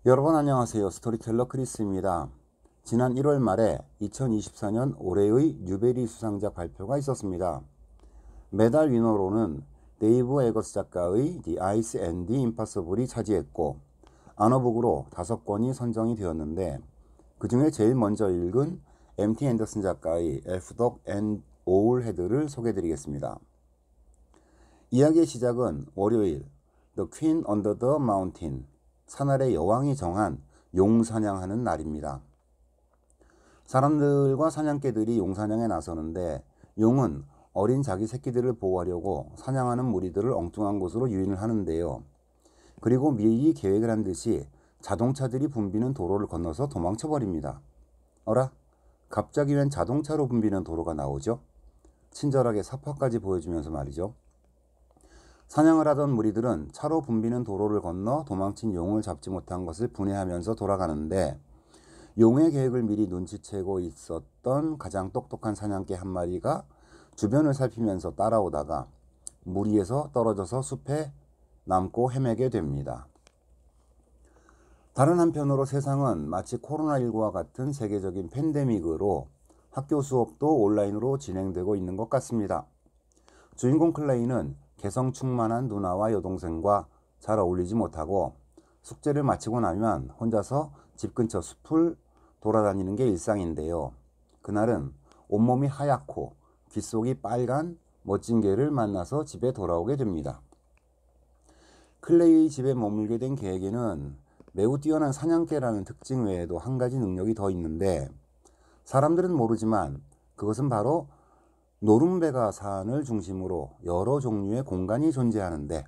여러분 안녕하세요. 스토리텔러 크리스입니다. 지난 1월 말에 2024년 올해의 뉴베리 수상작 발표가 있었습니다. 매달 위너로는 데이브 에거스 작가의 The Ice and the Impossible이 차지했고 아너북으로 5권이 선정이 되었는데 그 중에 제일 먼저 읽은 MT 앤더슨 작가의 엘프독 앤 오울헤드를 소개해드리겠습니다. 이야기의 시작은 월요일 The Queen Under the Mountain 산 아래 여왕이 정한 용 사냥하는 날입니다. 사람들과 사냥개들이 용 사냥에 나서는데 용은 어린 자기 새끼들을 보호하려고 사냥하는 무리들을 엉뚱한 곳으로 유인을 하는데요. 그리고 미리 계획을 한 듯이 자동차들이 붐비는 도로를 건너서 도망쳐버립니다. 어라? 갑자기 웬 자동차로 붐비는 도로가 나오죠? 친절하게 사파까지 보여주면서 말이죠. 사냥을 하던 무리들은 차로 붐비는 도로를 건너 도망친 용을 잡지 못한 것을 분해하면서 돌아가는데 용의 계획을 미리 눈치채고 있었던 가장 똑똑한 사냥개 한 마리가 주변을 살피면서 따라오다가 무리에서 떨어져서 숲에 남고 헤매게 됩니다. 다른 한편으로 세상은 마치 코로나19와 같은 세계적인 팬데믹으로 학교 수업도 온라인으로 진행되고 있는 것 같습니다. 주인공 클레이는 개성 충만한 누나와 여동생과 잘 어울리지 못하고 숙제를 마치고 나면 혼자서 집 근처 숲을 돌아다니는 게 일상인데요. 그날은 온몸이 하얗고 귓속이 빨간 멋진 개를 만나서 집에 돌아오게 됩니다. 클레이의 집에 머물게 된 개에게는 매우 뛰어난 사냥개라는 특징 외에도 한 가지 능력이 더 있는데 사람들은 모르지만 그것은 바로 노름베가 산을 중심으로 여러 종류의 공간이 존재하는데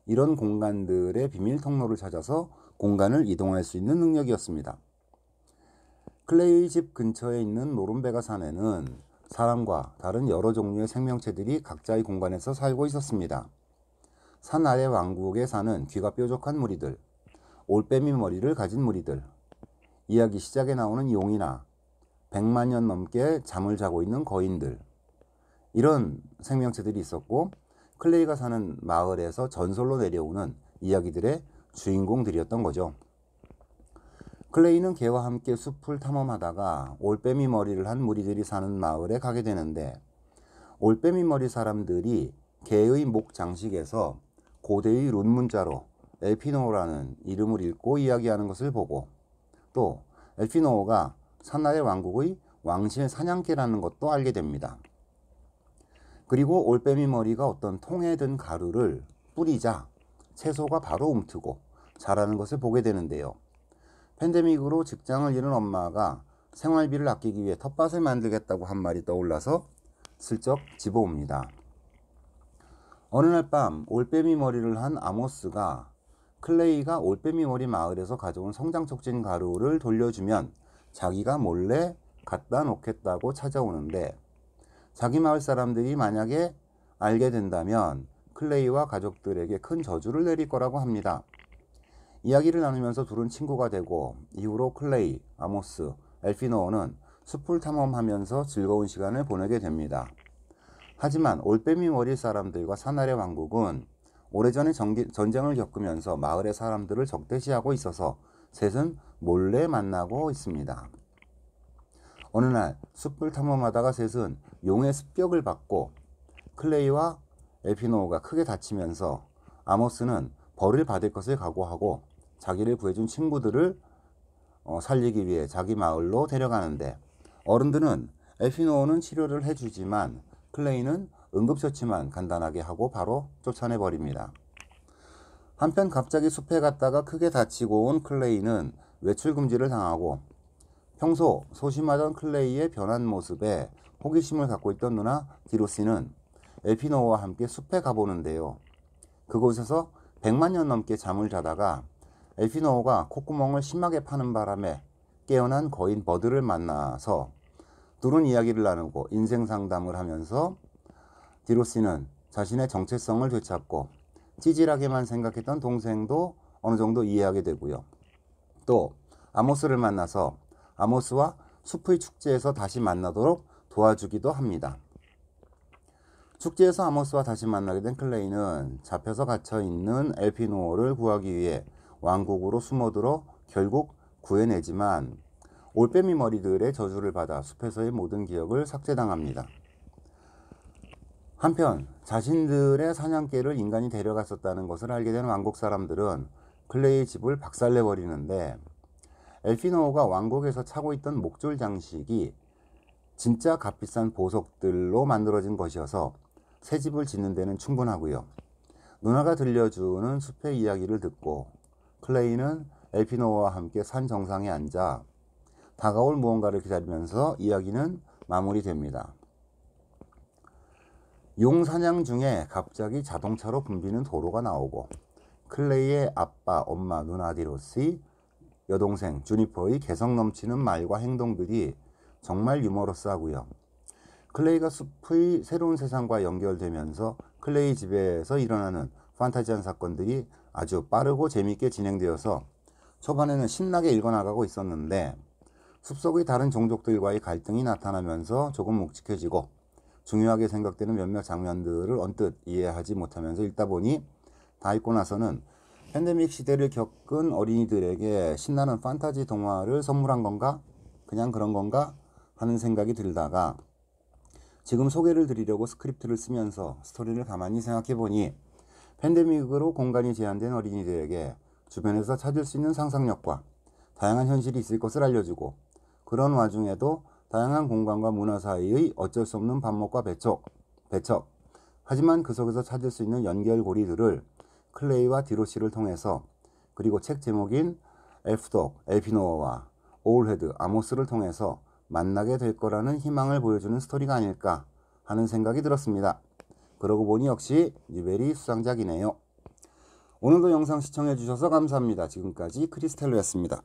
이런 공간들의 비밀 통로를 찾아서 공간을 이동할 수 있는 능력이었습니다. 클레이의 집 근처에 있는 노름베가 산에는 사람과 다른 여러 종류의 생명체들이 각자의 공간에서 살고 있었습니다. 산 아래 왕국에 사는 귀가 뾰족한 무리들, 올빼미 머리를 가진 무리들, 이야기 시작에 나오는 용이나 100만 년 넘게 잠을 자고 있는 거인들, 이런 생명체들이 있었고 클레이가 사는 마을에서 전설로 내려오는 이야기들의 주인공들이었던 거죠. 클레이는 개와 함께 숲을 탐험하다가 올빼미 머리를 한 무리들이 사는 마을에 가게 되는데 올빼미 머리 사람들이 개의 목 장식에서 고대의 룬 문자로 엘피노어라는 이름을 읽고 이야기하는 것을 보고 또 엘피노어가 산 아래 왕국의 왕실 사냥개라는 것도 알게 됩니다. 그리고 올빼미 머리가 어떤 통에 든 가루를 뿌리자 채소가 바로 움트고 자라는 것을 보게 되는데요. 팬데믹으로 직장을 잃은 엄마가 생활비를 아끼기 위해 텃밭을 만들겠다고 한 말이 떠올라서 슬쩍 집어옵니다. 어느 날 밤 올빼미 머리를 한 아모스가 클레이가 올빼미 머리 마을에서 가져온 성장 촉진 가루를 돌려주면 자기가 몰래 갖다 놓겠다고 찾아오는데 자기 마을 사람들이 만약에 알게 된다면 클레이와 가족들에게 큰 저주를 내릴 거라고 합니다. 이야기를 나누면서 둘은 친구가 되고 이후로 클레이, 아모스, 엘피노어는 숲을 탐험하면서 즐거운 시간을 보내게 됩니다. 하지만 올빼미 머리 사람들과 산 아래 왕국은 오래전에 전쟁을 겪으면서 마을의 사람들을 적대시하고 있어서 셋은 몰래 만나고 있습니다. 어느 날 숲을 탐험하다가 셋은 용의 습격을 받고 클레이와 엘피노어가 크게 다치면서 아모스는 벌을 받을 것을 각오하고 자기를 구해준 친구들을 살리기 위해 자기 마을로 데려가는데 어른들은 엘피노어는 치료를 해주지만 클레이는 응급처치만 간단하게 하고 바로 쫓아내버립니다. 한편 갑자기 숲에 갔다가 크게 다치고 온 클레이는 외출 금지를 당하고 평소 소심하던 클레이의 변한 모습에 호기심을 갖고 있던 누나 디로시는 엘피노어와 함께 숲에 가보는데요. 그곳에서 100만 년 넘게 잠을 자다가 엘피노어가 콧구멍을 심하게 파는 바람에 깨어난 거인 버드를 만나서 둘은 이야기를 나누고 인생 상담을 하면서 디로시는 자신의 정체성을 되찾고 찌질하게만 생각했던 동생도 어느 정도 이해하게 되고요. 또 아모스를 만나서 아모스와 숲의 축제에서 다시 만나도록 도와주기도 합니다. 축제에서 아모스와 다시 만나게 된 클레이는 잡혀서 갇혀있는 엘피노어를 구하기 위해 왕국으로 숨어들어 결국 구해내지만 올빼미 머리들의 저주를 받아 숲에서의 모든 기억을 삭제당합니다. 한편 자신들의 사냥개를 인간이 데려갔었다는 것을 알게 된 왕국 사람들은 클레이의 집을 박살내버리는데, 엘피노어가 왕국에서 차고 있던 목줄 장식이 진짜 값비싼 보석들로 만들어진 것이어서 새 집을 짓는 데는 충분하고요. 누나가 들려주는 숲의 이야기를 듣고 클레이는 엘피노어와 함께 산 정상에 앉아 다가올 무언가를 기다리면서 이야기는 마무리됩니다. 용 사냥 중에 갑자기 자동차로 붐비는 도로가 나오고 클레이의 아빠, 엄마, 누나 디로시, 여동생 주니퍼의 개성 넘치는 말과 행동들이 정말 유머러스하고요. 클레이가 숲의 새로운 세상과 연결되면서 클레이 집에서 일어나는 판타지한 사건들이 아주 빠르고 재미있게 진행되어서 초반에는 신나게 읽어나가고 있었는데, 숲속의 다른 종족들과의 갈등이 나타나면서 조금 묵직해지고 중요하게 생각되는 몇몇 장면들을 언뜻 이해하지 못하면서 읽다 보니 다 읽고 나서는 팬데믹 시대를 겪은 어린이들에게 신나는 판타지 동화를 선물한 건가? 그냥 그런 건가? 하는 생각이 들다가 지금 소개를 드리려고 스크립트를 쓰면서 스토리를 가만히 생각해 보니 팬데믹으로 공간이 제한된 어린이들에게 주변에서 찾을 수 있는 상상력과 다양한 현실이 있을 것을 알려주고, 그런 와중에도 다양한 공간과 문화 사이의 어쩔 수 없는 반목과 배척, 하지만 그 속에서 찾을 수 있는 연결고리들을 클레이와 디로시를 통해서, 그리고 책 제목인 엘프독, 엘피노어와 오울헤드, 아모스를 통해서 만나게 될 거라는 희망을 보여주는 스토리가 아닐까 하는 생각이 들었습니다. 그러고 보니 역시 뉴베리 수상작이네요. 오늘도 영상 시청해 주셔서 감사합니다. 지금까지 크리스텔로였습니다.